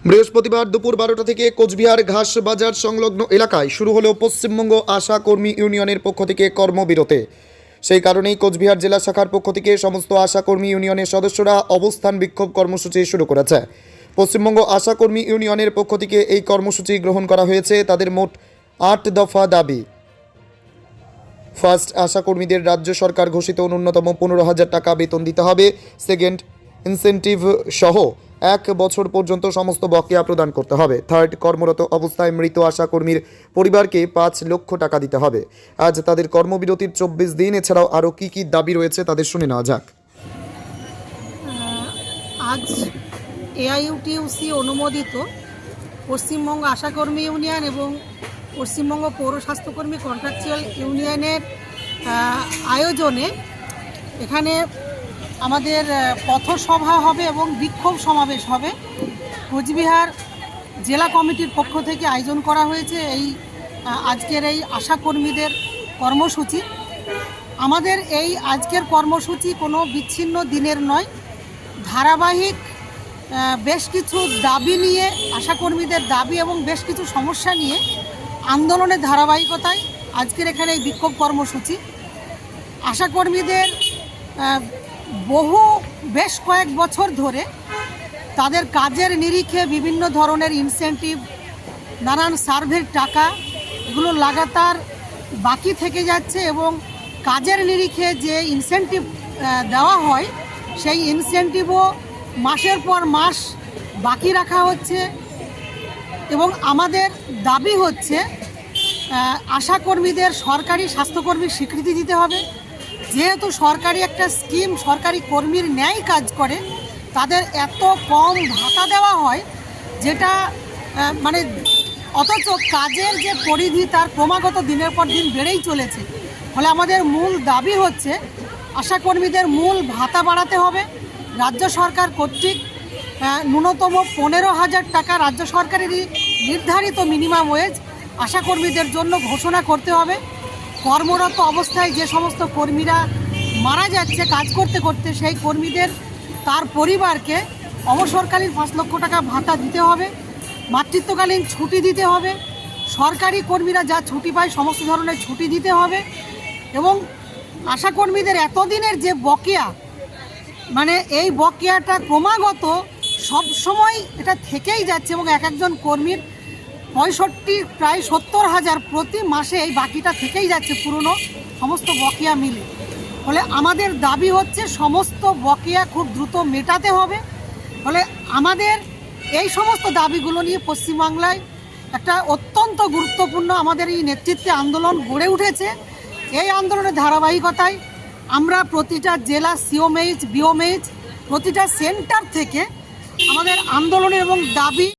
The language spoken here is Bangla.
বৃহস্পতিবার দুপুর 12টা থেকে কোচবিহার ঘাস বাজার সংলগ্ন এলাকায় শুরু হলো পশ্চিমবঙ্গ আশা কর্মী ইউনিয়নের পক্ষ থেকে কর্মবিরতি। সেই কারণেই কোচবিহার জেলা শাখার পক্ষ থেকে সমস্ত আশা কর্মী ইউনিয়নের সদস্যরা অবস্থান বিক্ষোভ কর্মসূচি শুরু করেছে। পশ্চিমবঙ্গ আশা কর্মী ইউনিয়নের পক্ষ থেকে এই কর্মসূচি গ্রহণ করা হয়েছে। তাদের মোট 8 দফা দাবি। ফার্স্ট, আশা কর্মীদের রাজ্য সরকার ঘোষিত ন্যূনতম 15,000 টাকা বেতন দিতে হবে। সেকেন্ড, ইনসেন্টিভ সহ 1 বছর পর্যন্ত সমস্ত বকেয়া প্রদান করতে হবে। থার্ড, কর্মরত অবস্থায় মৃত আশা কর্মীর পরিবারকে 5 লক্ষ টাকা দিতে হবে। আজ তাদের কর্মবিরতির 24 দিন। এছাড়াও আরও কী কী দাবি রয়েছে তাদের শুনে নেওয়া যাক। আজ এআইইউটিউসি অনুমোদিত পশ্চিমবঙ্গ আশাকর্মী ইউনিয়ন এবং পশ্চিমবঙ্গ পৌর স্বাস্থ্যকর্মী কন্ট্রাকচুয়াল ইউনিয়নের আয়োজনে এখানে আমাদের পথসভা হবে এবং বিক্ষোভ সমাবেশ হবে। কোচবিহার জেলা কমিটির পক্ষ থেকে আয়োজন করা হয়েছে আজকের এই আশাকর্মীদের কর্মসূচি। আমাদের এই আজকের কর্মসূচি কোনো বিচ্ছিন্ন দিনের নয়, ধারাবাহিক বেশ কিছু দাবি নিয়ে, আশাকর্মীদের দাবি এবং বেশ কিছু সমস্যা নিয়ে আন্দোলনের ধারাবাহিকতায় আজকের এখানে এই বিক্ষোভ কর্মসূচি। আশাকর্মীদের বেশ কয়েক বছর ধরে তাদের কাজের নিরিখে বিভিন্ন ধরনের ইনসেন্টিভ, নানান সার্ভের টাকা, এগুলো লাগাতার বাকি থেকে যাচ্ছে এবং কাজের নিরিখে যে ইনসেন্টিভ দেওয়া হয় সেই ইনসেন্টিভও মাসের পর মাস বাকি রাখা হচ্ছে। এবং আমাদের দাবি হচ্ছে আশাকর্মীদের সরকারি স্বাস্থ্যকর্মীর স্বীকৃতি দিতে হবে। যেহেতু সরকারি একটা স্কিম সরকারি কর্মীর ন্যায় কাজ করে, তাদের এত কম ভাতা দেওয়া হয় যেটা অথচ কাজের যে পরিধি তার ক্রমাগত দিনের পর দিন বেড়েই চলেছে। ফলে আমাদের মূল দাবি হচ্ছে আশাকর্মীদের মূল ভাতা বাড়াতে হবে। রাজ্য সরকার কর্তৃক ন্যূনতম 15,000 টাকা রাজ্য সরকারেরই নির্ধারিত মিনিমাম ওয়েজ আশাকর্মীদের জন্য ঘোষণা করতে হবে। কর্মরত অবস্থায় যে সমস্ত কর্মীরা মারা যাচ্ছে কাজ করতে করতে, সেই কর্মীদের তার পরিবারকে অবসরকালীন 5 লক্ষ টাকা ভাতা দিতে হবে। মাতৃত্বকালীন ছুটি দিতে হবে। সরকারি কর্মীরা যা ছুটি পায় সমস্ত ধরনের ছুটি দিতে হবে। এবং আশাকর্মীদের এতদিনের যে বকেয়া, এই বকেয়াটা ক্রমাগত সব সময় এটা থেকেই যাচ্ছে এবং এক একজন কর্মীর প্রায় 70,000 প্রতি মাসে এই বাকিটা থেকেই যাচ্ছে পুরনো সমস্ত বকেয়া মিলে। ফলে আমাদের দাবি হচ্ছে সমস্ত বকেয়া খুব দ্রুত মেটাতে হবে। ফলে আমাদের এই সমস্ত দাবিগুলো নিয়ে পশ্চিমবাংলায় একটা অত্যন্ত গুরুত্বপূর্ণ আমাদের এই নেতৃত্বে আন্দোলন গড়ে উঠেছে। এই আন্দোলনের ধারাবাহিকতায় আমরা প্রতিটা জেলা সিওমএইচ, বিওমএইচ, প্রতিটা সেন্টার থেকে আমাদের আন্দোলনের এবং দাবি